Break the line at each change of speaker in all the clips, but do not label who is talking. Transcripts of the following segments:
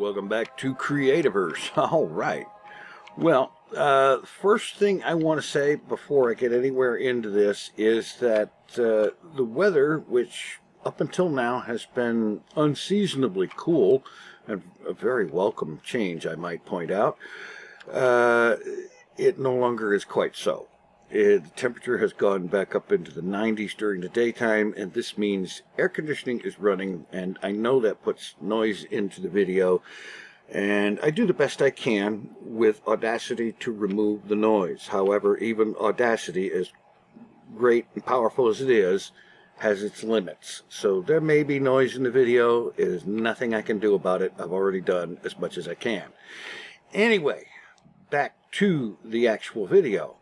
Welcome back to Creativerse. All right. Well, first thing I want to say before I get anywhere into this is that the weather, which up until now has been unseasonably cool, and a very welcome change, I might point out, it no longer is quite so. The temperature has gone back up into the 90s during the daytime, and this means air conditioning is running, and I know that puts noise into the video, and I do the best I can with Audacity to remove the noise. However, even Audacity, as great and powerful as it is, has its limits. So there may be noise in the video. It is nothing I can do about it. I've already done as much as I can. Anyway, back to the actual video.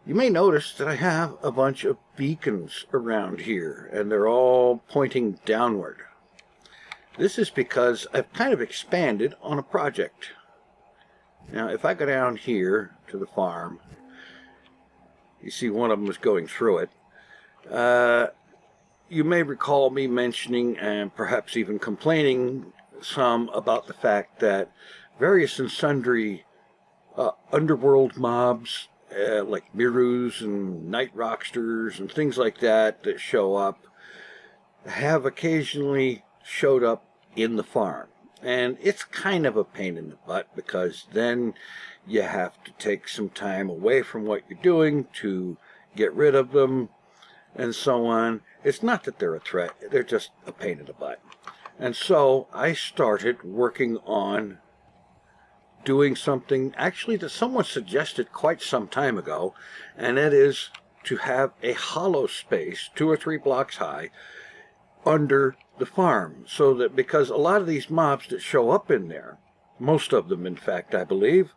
You may notice that I have a bunch of beacons around here, and they're all pointing downward. This is because I've kind of expanded on a project. Now, if I go down here to the farm, you see one of them is going through it. You may recall me mentioning and perhaps even complaining some about the fact that various and sundry underworld mobs, like Mirus and Night Rocksters and things like that that show up, have occasionally showed up in the farm. And it's kind of a pain in the butt, because then you have to take some time away from what you're doing to get rid of them and so on. It's not that they're a threat, they're just a pain in the butt. And so I started working on doing something actually that someone suggested quite some time ago, and that is to have a hollow space 2 or 3 blocks high under the farm, so that, because a lot of these mobs that show up in there, most of them in fact I believe,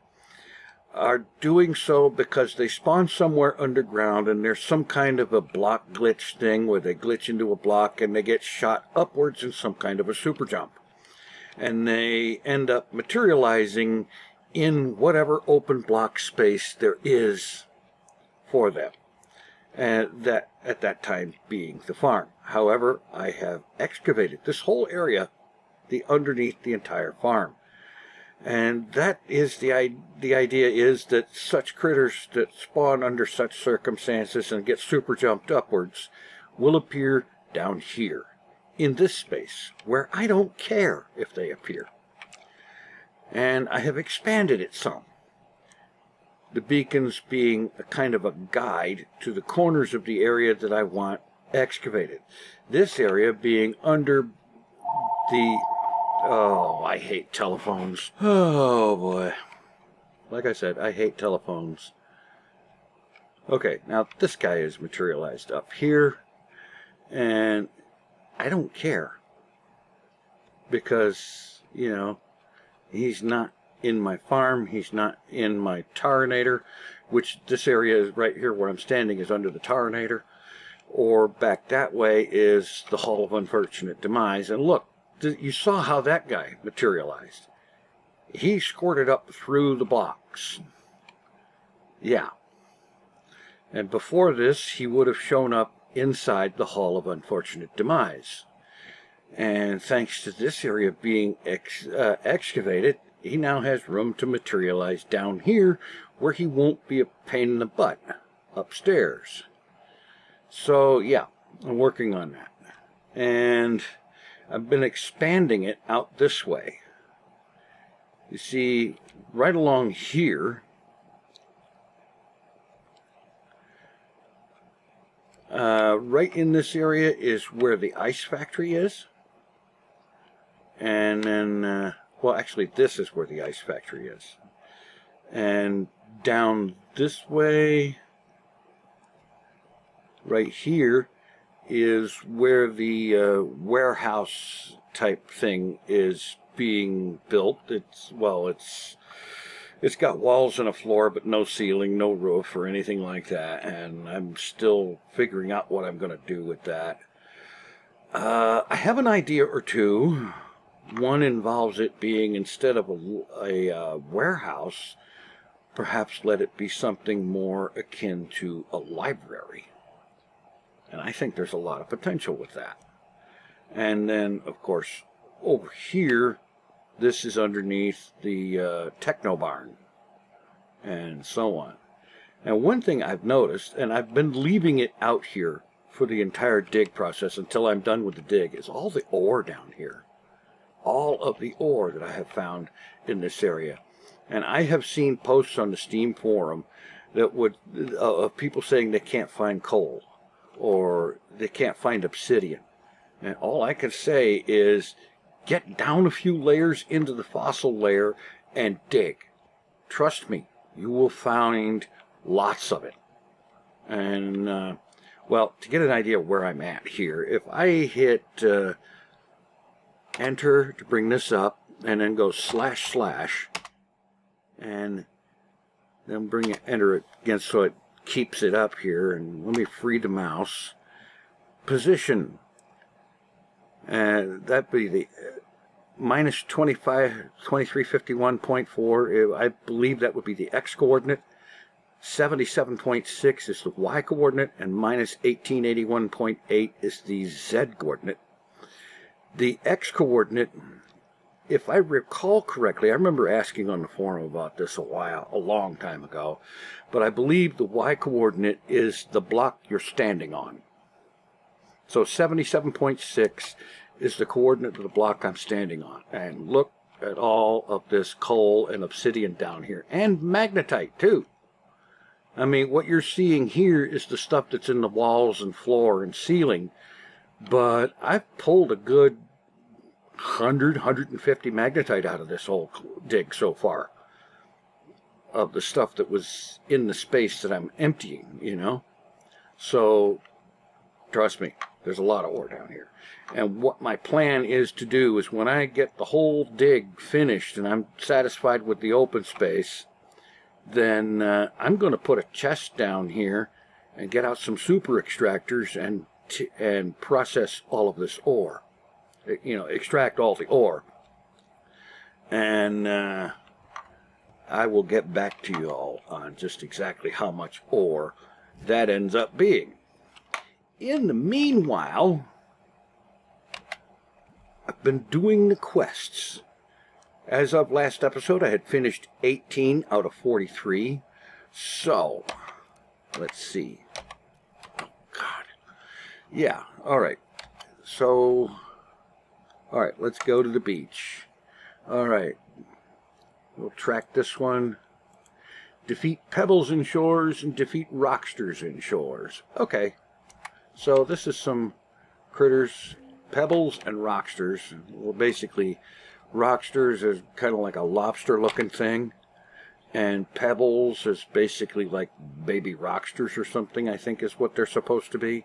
are doing so because they spawn somewhere underground and there's some kind of a block glitch thing where they glitch into a block and they get shot upwards in some kind of a super jump. And they end up materializing in whatever open block space there is for them, and that at that time being the farm. However, I have excavated this whole area, underneath the entire farm, and that is the idea is that such critters that spawn under such circumstances and get super jumped upwards will appear down here in this space, where I don't care if they appear. And I have expanded it some. The beacons being a kind of a guide to the corners of the area that I want excavated. This area being under the... Oh, I hate telephones. Oh boy. Like I said, I hate telephones. Okay, now this guy is materialized up here, and I don't care, because, you know, he's not in my farm, he's not in my tarinator, which this area is right here where I'm standing is under the tarinator, or back that way is the Hall of Unfortunate Demise. And look, you saw how that guy materialized. He squirted up through the blocks. Yeah. And before this, he would have shown up inside the Hall of Unfortunate Demise. And thanks to this area being excavated, he now has room to materialize down here, where he won't be a pain in the butt upstairs. So yeah, I'm working on that. And I've been expanding it out this way. You see, right along here, right in this area is where the ice factory is. And then, well, actually, this is where the ice factory is. And down this way, right here, is where the warehouse type thing is being built. It's got walls and a floor, but no ceiling, no roof or anything like that, and I'm still figuring out what I'm going to do with that. I have an idea or two. One involves it being, instead of a warehouse, perhaps let it be something more akin to a library. And I think there's a lot of potential with that. And then, of course, over here This is underneath the techno barn, and so on. And one thing I've noticed, and I've been leaving it out here for the entire dig process until I'm done with the dig, is all the ore down here. All of the ore that I have found in this area. And I have seen posts on the Steam forum that would of people saying they can't find coal or they can't find obsidian. And all I can say is get down a few layers into the fossil layer and dig. Trust me, you will find lots of it. And well, to get an idea of where I'm at here, if I hit enter to bring this up and then go // and then bring it, enter it again so it keeps it up here, and let me free the mouse, position, and that'd be the minus 2351.4. I believe that would be the X coordinate. 77.6 is the Y coordinate, and minus 1881.8 is the Z coordinate. The X coordinate, if I recall correctly, I remember asking on the forum about this a long time ago, but I believe the Y coordinate is the block you're standing on. So 77.6 is the coordinate of the block I'm standing on. And look at all of this coal and obsidian down here, and magnetite too. I mean, what you're seeing here is the stuff that's in the walls and floor and ceiling, but I've pulled a good 150 magnetite out of this whole dig so far, of the stuff that was in the space that I'm emptying, you know. So trust me, there's a lot of ore down here. And what my plan is to do is when I get the whole dig finished and I'm satisfied with the open space, then I'm going to put a chest down here and get out some super extractors and process all of this ore. You know, extract all the ore. And I will get back to you all on just exactly how much ore that ends up being. In the meanwhile, I've been doing the quests. As of last episode, I had finished 18 out of 43. So, let's see. Oh, God. Yeah, alright. So, alright, let's go to the beach. Alright. We'll track this one. Defeat pebbles in shores and defeat rocksters in shores. Okay. So, this is some critters, pebbles and rocksters. Well, basically, rocksters is kind of like a lobster looking thing, and pebbles is basically like baby rocksters or something, I think is what they're supposed to be.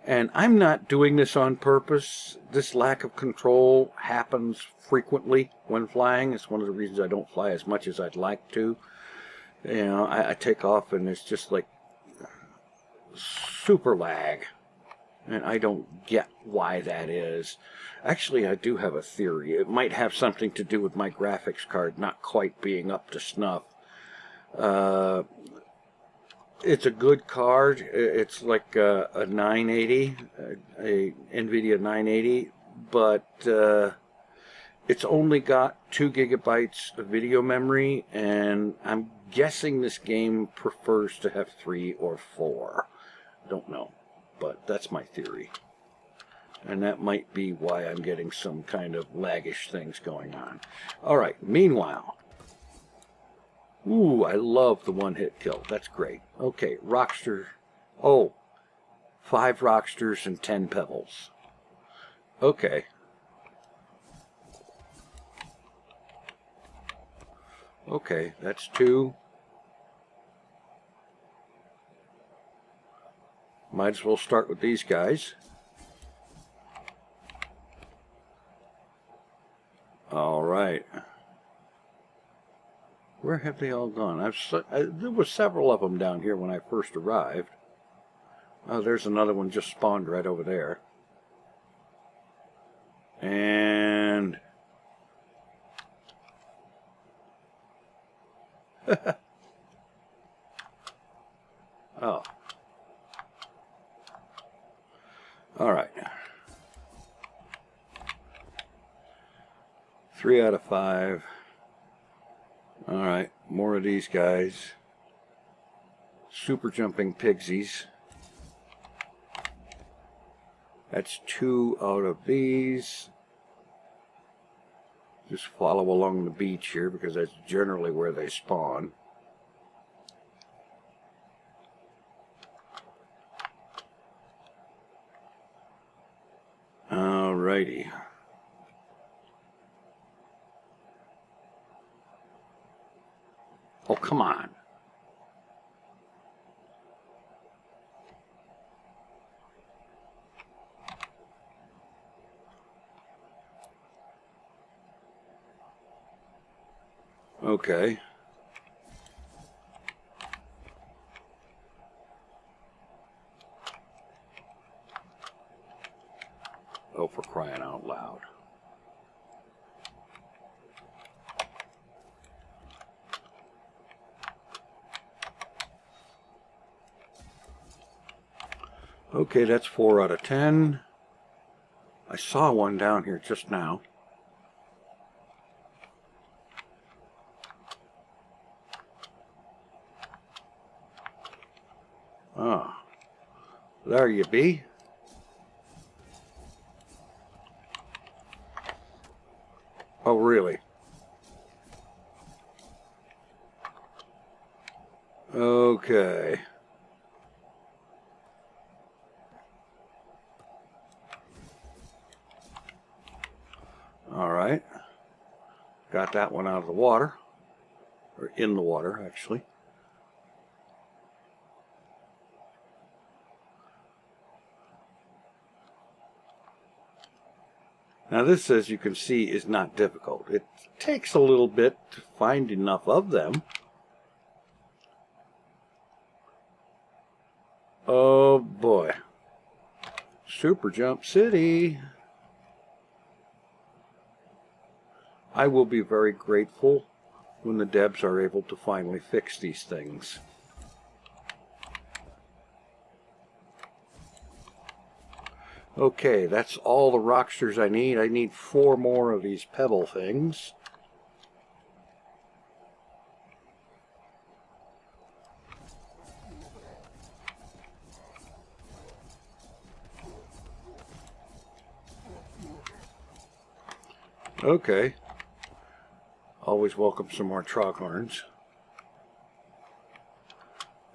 And I'm not doing this on purpose. This lack of control happens frequently when flying. It's one of the reasons I don't fly as much as I'd like to. You know, I take off and it's just like super lag. And I don't get why that is. Actually, I do have a theory. It might have something to do with my graphics card not quite being up to snuff. It's a good card. It's like a 980, a NVIDIA 980, but it's only got 2 gigabytes of video memory, and I'm guessing this game prefers to have 3 or 4. Don't know. But that's my theory. And that might be why I'm getting some kind of laggish things going on. Alright, meanwhile. Ooh, I love the one-hit kill. That's great. Okay, rockster. Oh, 5 rocksters and 10 pebbles. Okay. Okay, that's 2. Might as well start with these guys. All right. Where have they all gone? There were several of them down here when I first arrived. Oh, there's another one just spawned right over there. And... oh. All right. 3 out of 5. Alright, more of these guys. Super jumping pigsies. That's 2 out of these. Just follow along the beach here because that's generally where they spawn. Alrighty. Oh, come on. Okay. Oh, for crying out loud. Okay, that's 4 out of 10. I saw one down here just now. Ah, there you be. Oh, really? Okay. All right. Got that one out of the water. Or in the water, actually. Now this, as you can see, is not difficult. It takes a little bit to find enough of them. Oh boy. Super Jump City. I will be very grateful when the devs are able to finally fix these things. Okay, that's all the rocksters I need. I need 4 more of these pebble things. Okay. Always welcome some more troghorns.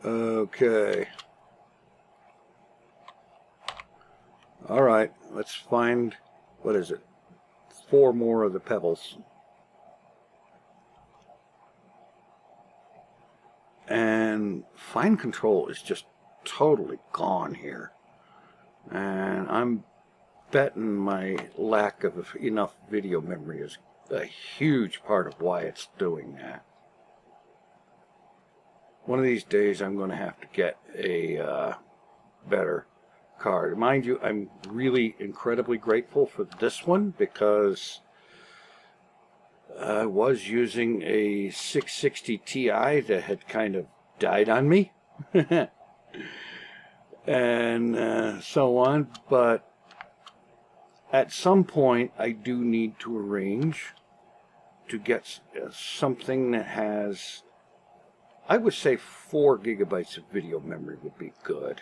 Okay. Alright, let's find, what is it? 4 more of the pebbles. And fine control is just totally gone here. And I'm betting my lack of enough video memory is a huge part of why it's doing that. One of these days I'm going to have to get a better card. Mind you, I'm really incredibly grateful for this one because I was using a 660 Ti that had kind of died on me and so on, but at some point I do need to arrange to get something that has, I would say 4 gigabytes of video memory would be good.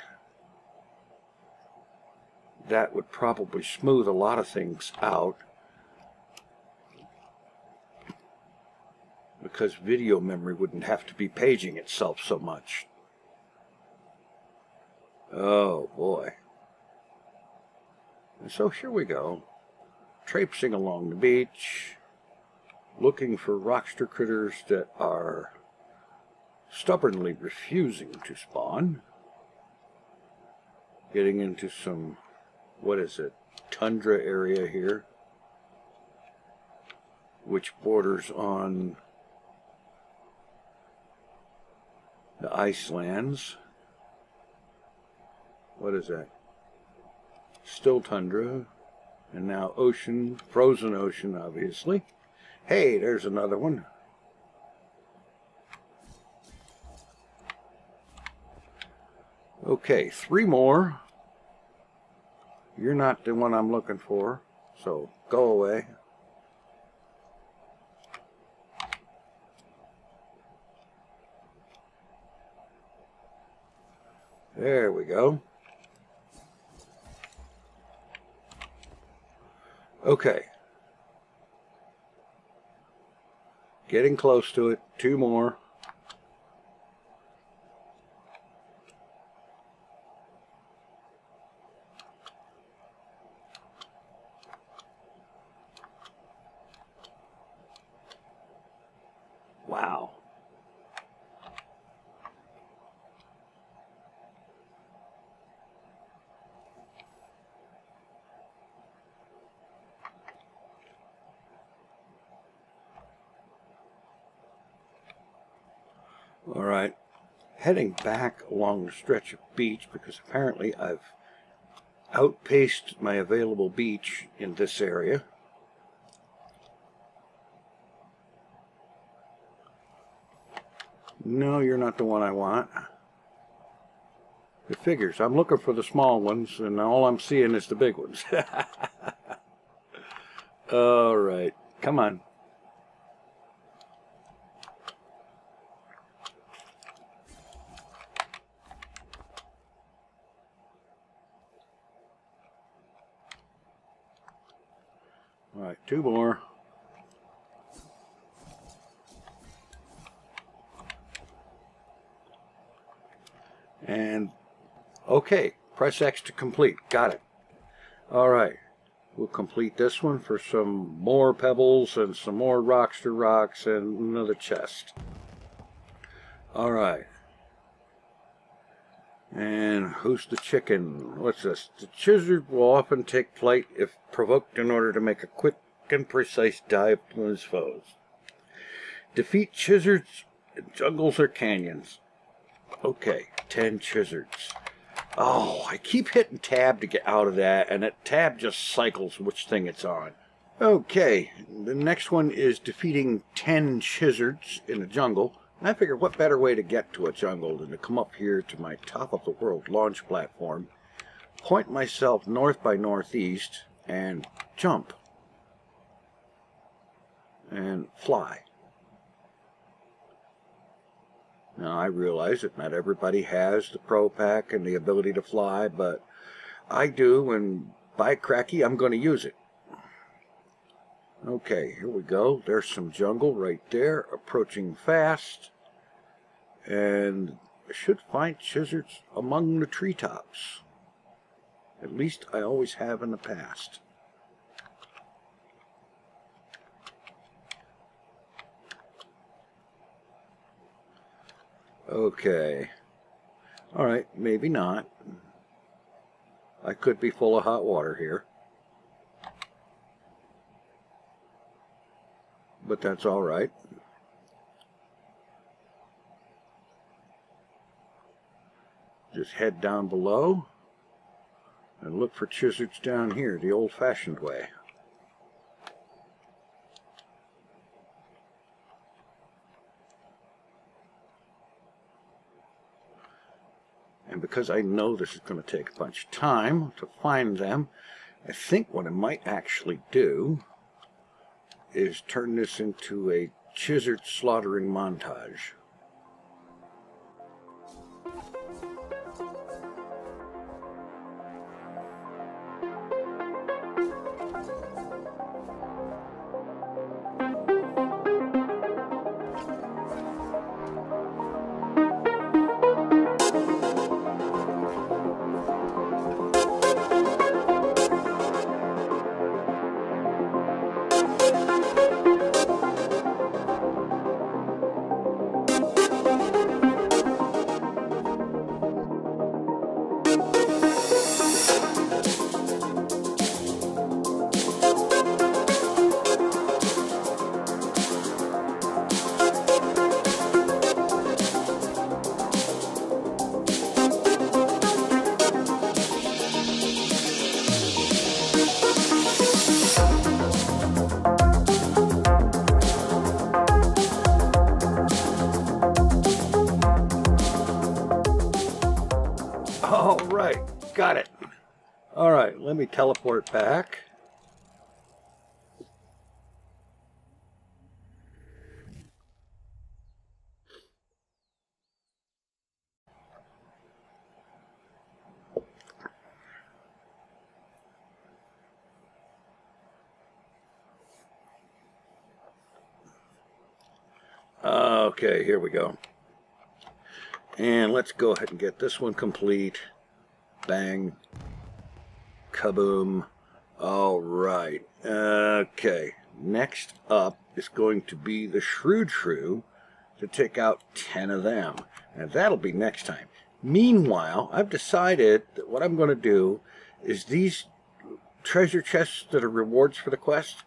That would probably smooth a lot of things out because video memory wouldn't have to be paging itself so much. Oh boy. And so here we go, traipsing along the beach, looking for rockster critters that are stubbornly refusing to spawn. Getting into some, what is it, tundra area here, which borders on the ice lands. What is that? Still tundra, and now ocean, frozen ocean, obviously. Hey, there's another one. Okay, 3 more. You're not the one I'm looking for, so go away. There we go. Okay. Getting close to it. 2 more. Wow. All right, heading back along the stretch of beach because apparently I've outpaced my available beach in this area. No, you're not the one I want. It figures. I'm looking for the small ones, and all I'm seeing is the big ones. All right, come on. All right, 2 more. And, okay, press X to complete. Got it. All right, we'll complete this one for some more pebbles and some more rockster rocks and another chest. All right. And who's the chicken? What's this? The chizard will often take flight if provoked in order to make a quick and precise dive on his foes. Defeat chizards in jungles or canyons. Okay, 10 chizards. Oh, I keep hitting tab to get out of that, and that tab just cycles which thing it's on. Okay, the next one is defeating 10 chizards in a jungle. And I figured what better way to get to a jungle than to come up here to my top of the world launch platform, point myself north by northeast, and jump. And fly. Now I realize that not everybody has the Pro Pack and the ability to fly, but I do, and by cracky, I'm going to use it. Okay, here we go. There's some jungle right there, approaching fast. And I should find chizards among the treetops. At least I always have in the past. Okay. Alright, maybe not. I could be full of hot water here. But that's alright. Just head down below and look for chizards down here the old-fashioned way. And because I know this is going to take a bunch of time to find them, I think what I might actually do is turn this into a chizard slaughtering montage. Alright, got it. Alright, let me teleport back. Okay, here we go. And let's go ahead and get this one complete. Bang. Kaboom. All right. Okay. Next up is going to be the Shrew Shrew to take out 10 of them. And that'll be next time. Meanwhile, I've decided that what I'm going to do is these treasure chests that are rewards for the quest,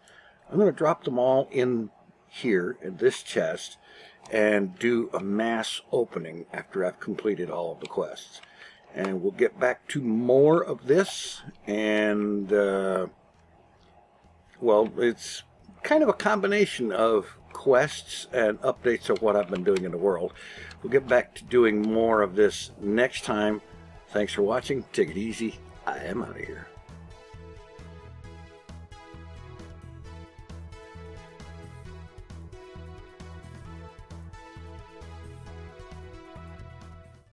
I'm going to drop them all in here in this chest and do a mass opening after I've completed all of the quests. And we'll get back to more of this, and well, it's kind of a combination of quests and updates of what I've been doing in the world. We'll get back to doing more of this next time. Thanks for watching. Take it easy. I am out of here.